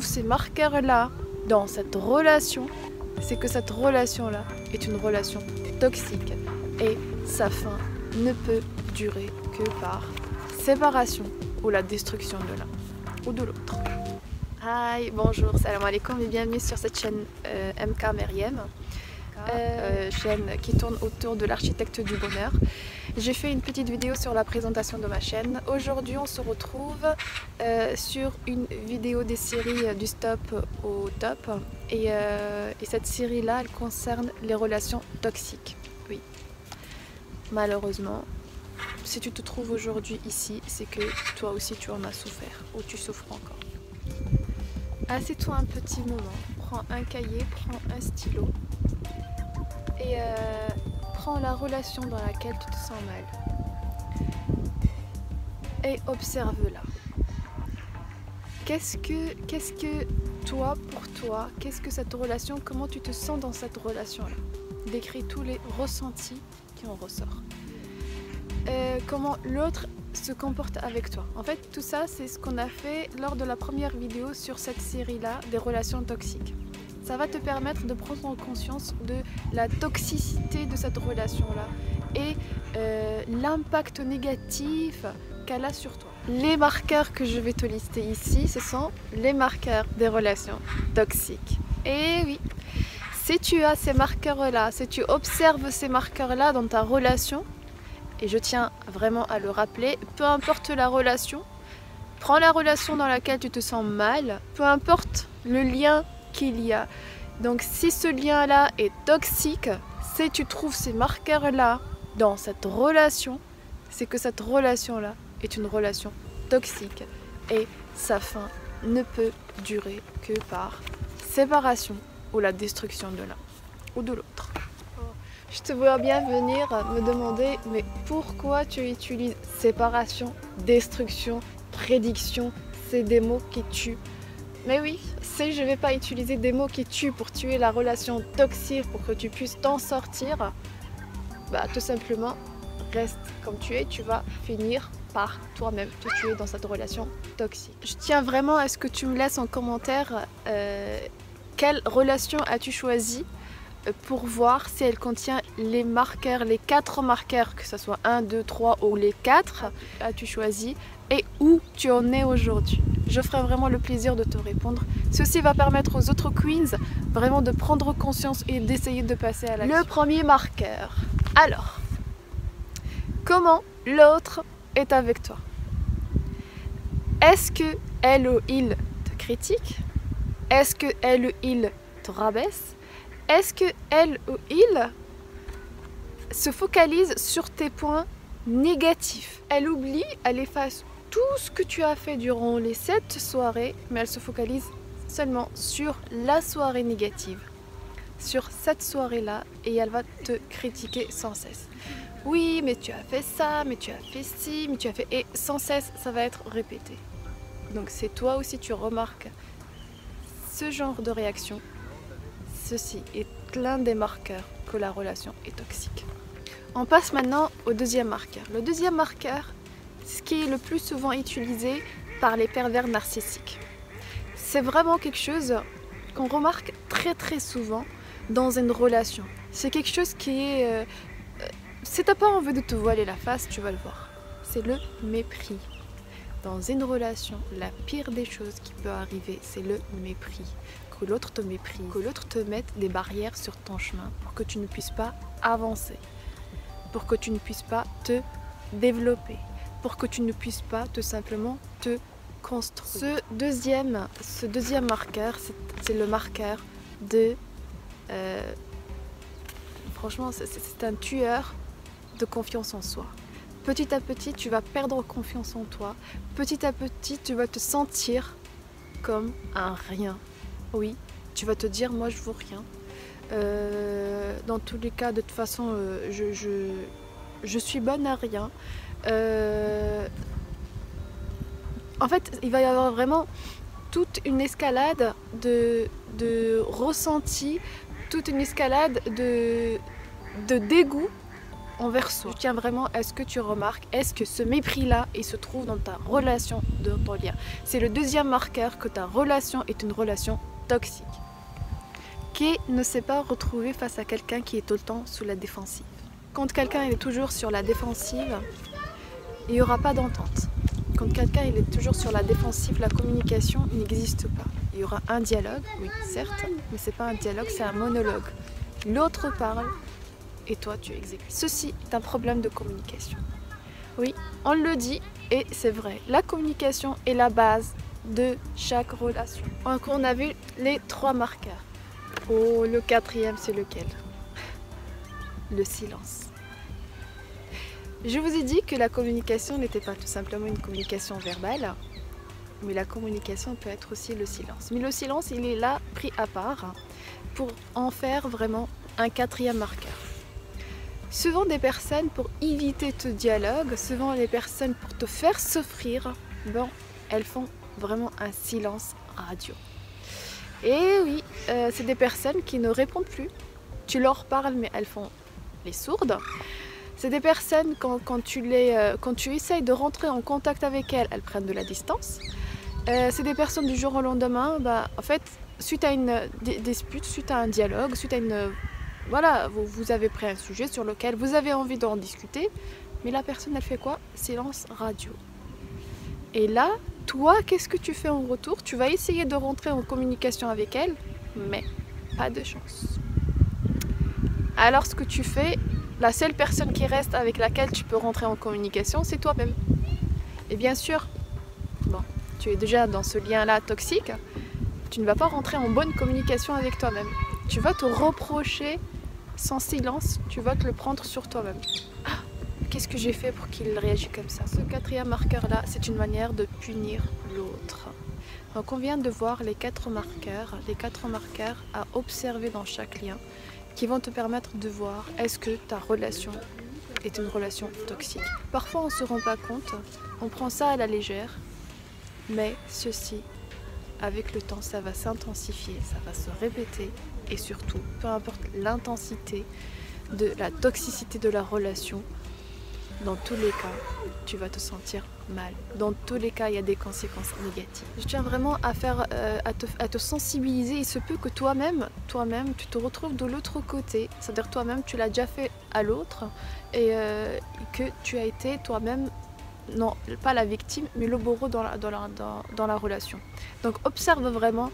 trouves ces marqueurs-là dans cette relation, c'est que cette relation-là est une relation toxique et sa fin ne peut durer que par séparation ou la destruction de l'un ou de l'autre. Hi, bonjour, salam alaikum et bienvenue sur cette chaîne MK Meriem, chaîne qui tourne autour de l'architecte du bonheur. J'ai fait une petite vidéo sur la présentation de ma chaîne. Aujourd'hui on se retrouve sur une vidéo des séries du stop au top et cette série là elle concerne les relations toxiques. Oui, malheureusement si tu te trouves aujourd'hui ici, c'est que toi aussi tu en as souffert ou tu souffres encore. Assieds-toi un petit moment, prends un cahier, prends un stylo et prends la relation dans laquelle tu te sens mal et observe-la. Qu'est-ce que toi, pour toi, qu'est-ce que cette relation, comment tu te sens dans cette relation-là? Décris tous les ressentis qui en ressortent. Comment l'autre se comporte avec toi. En fait, tout ça, c'est ce qu'on a fait lors de la première vidéo sur cette série-là, des relations toxiques. Ça va te permettre de prendre conscience de la toxicité de cette relation-là et l'impact négatif qu'elle a sur toi. Les marqueurs que je vais te lister ici, ce sont les marqueurs des relations toxiques. Et oui, si tu as ces marqueurs-là, si tu observes ces marqueurs-là dans ta relation, et je tiens vraiment à le rappeler, peu importe la relation, prends la relation dans laquelle tu te sens mal, peu importe le lien qu'il y a. Donc si ce lien-là est toxique, si tu trouves ces marqueurs-là dans cette relation, c'est que cette relation-là est une relation toxique et sa fin ne peut durer que par séparation ou la destruction de l'un ou de l'autre. Je te vois bien venir me demander mais pourquoi tu utilises séparation, destruction, prédiction, c'est des mots qui tuent. Mais oui, si je ne vais pas utiliser des mots qui tuent pour tuer la relation toxique pour que tu puisses t'en sortir, bah tout simplement reste comme tu es, tu vas finir par toi-même te tuer dans cette relation toxique. Je tiens vraiment à ce que tu me laisses en commentaire quelle relation as-tu choisi pour voir si elle contient les marqueurs, les 4 marqueurs, que ce soit 1, 2, 3 ou les 4, as-tu choisi et où tu en es aujourd'hui. Je ferai vraiment le plaisir de te répondre. Ceci va permettre aux autres queens vraiment de prendre conscience et d'essayer de passer à l'action. Le premier marqueur. Alors, comment l'autre est avec toi? Est-ce que elle ou il te critique? Est-ce que elle ou il te rabaisse? Est-ce que elle ou il se focalise sur tes points négatifs? Elle oublie, elle efface tout ce que tu as fait durant les 7 soirées, mais elle se focalise seulement sur la soirée négative, sur cette soirée-là, et elle va te critiquer sans cesse. Oui, mais tu as fait ça, mais tu as fait ci, mais tu as fait... Et sans cesse, ça va être répété. Donc c'est toi aussi, tu remarques ce genre de réaction. Ceci est l'un des marqueurs que la relation est toxique. On passe maintenant au deuxième marqueur. Le deuxième marqueur, c'est ce qui est le plus souvent utilisé par les pervers narcissiques. C'est vraiment quelque chose qu'on remarque très souvent dans une relation. C'est quelque chose qui est... si t'as pas envie de te voiler la face, tu vas le voir. C'est le mépris. Dans une relation, la pire des choses qui peut arriver, c'est le mépris. Que l'autre te méprise, que l'autre te mette des barrières sur ton chemin pour que tu ne puisses pas avancer, pour que tu ne puisses pas te développer, pour que tu ne puisses pas tout simplement te construire. Ce deuxième marqueur, c'est le marqueur de... franchement, c'est un tueur de confiance en soi. Petit à petit, tu vas perdre confiance en toi. Petit à petit, tu vas te sentir comme un rien. Oui, tu vas te dire, moi je vaux rien. Dans tous les cas, de toute façon, je suis bonne à rien. En fait, il va y avoir vraiment toute une escalade de ressentis, toute une escalade de dégoût envers soi. Je tiens vraiment à ce que tu remarques, est-ce que ce mépris-là, il se trouve dans ta relation, dans ton lien. C'est le deuxième marqueur que ta relation est une relation toxique. Qui ne s'est pas retrouvé face à quelqu'un qui est tout le temps sous la défensive. Quand quelqu'un est toujours sur la défensive, il n'y aura pas d'entente. Quand quelqu'un est toujours sur la défensive, la communication n'existe pas. Il y aura un dialogue, oui certes, mais c'est pas un dialogue, c'est un monologue. L'autre parle et toi tu exécutes. Ceci est un problème de communication. Oui, on le dit et c'est vrai. La communication est la base de chaque relation. Donc on a vu les 3 marqueurs. Oh, le 4e, c'est lequel? Le silence. Je vous ai dit que la communication n'était pas tout simplement une communication verbale, mais la communication peut être aussi le silence. Mais le silence, il est là, pris à part, pour en faire vraiment un 4e marqueur. Souvent des personnes, pour éviter ce dialogue, souvent les personnes pour te faire souffrir, bon, elles font vraiment un silence radio. Et oui, c'est des personnes qui ne répondent plus. Tu leur parles, mais elles font les sourdes. C'est des personnes, quand tu essayes de rentrer en contact avec elles, elles prennent de la distance. C'est des personnes du jour au lendemain, en fait, suite à une dispute, suite à un dialogue, suite à une... Voilà, vous avez pris un sujet sur lequel vous avez envie d'en discuter, mais la personne, elle fait quoi? Silence radio. Et là, toi, qu'est-ce que tu fais en retour? Tu vas essayer de rentrer en communication avec elle, mais pas de chance. Alors ce que tu fais, la seule personne qui reste avec laquelle tu peux rentrer en communication, c'est toi-même. Et bien sûr, bon, tu es déjà dans ce lien-là toxique, tu ne vas pas rentrer en bonne communication avec toi-même. Tu vas te reprocher son silence, tu vas te le prendre sur toi-même. Ah, qu'est-ce que j'ai fait pour qu'il réagisse comme ça? Ce 4e marqueur-là, c'est une manière de punir l'autre. Donc on vient de voir les 4 marqueurs à observer dans chaque lien, qui vont te permettre de voir est-ce que ta relation est une relation toxique. Parfois on ne se rend pas compte, on prend ça à la légère, mais ceci, avec le temps, ça va s'intensifier, ça va se répéter et surtout, peu importe l'intensité de la toxicité de la relation, dans tous les cas, tu vas te sentir mal. Dans tous les cas, il y a des conséquences négatives. Je tiens vraiment à te sensibiliser. Il se peut que toi-même, tu te retrouves de l'autre côté. C'est-à-dire toi-même, tu l'as déjà fait à l'autre et que tu as été toi-même, non, pas la victime, mais le bourreau dans la relation. Donc observe vraiment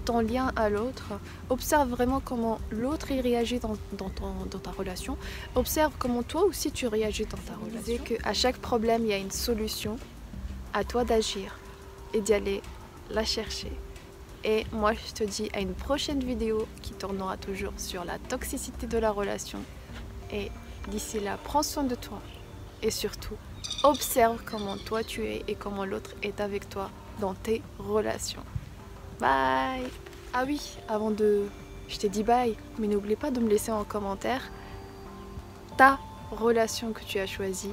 ton lien à l'autre, observe vraiment comment l'autre réagit dans ta relation, observe comment toi aussi tu réagis dans ta relation. Qu'à chaque problème, il y a une solution, à toi d'agir et d'y aller la chercher. Et moi, je te dis à une prochaine vidéo qui tournera toujours sur la toxicité de la relation. Et d'ici là, prends soin de toi et surtout, observe comment toi tu es et comment l'autre est avec toi dans tes relations. Bye! Ah oui, je t'ai dit bye, mais n'oublie pas de me laisser en commentaire ta relation que tu as choisie,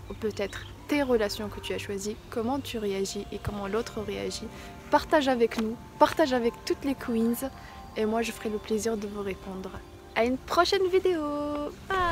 ou peut-être tes relations que tu as choisies, comment tu réagis et comment l'autre réagit. Partage avec nous, partage avec toutes les queens, et moi je ferai le plaisir de vous répondre. À une prochaine vidéo! Bye!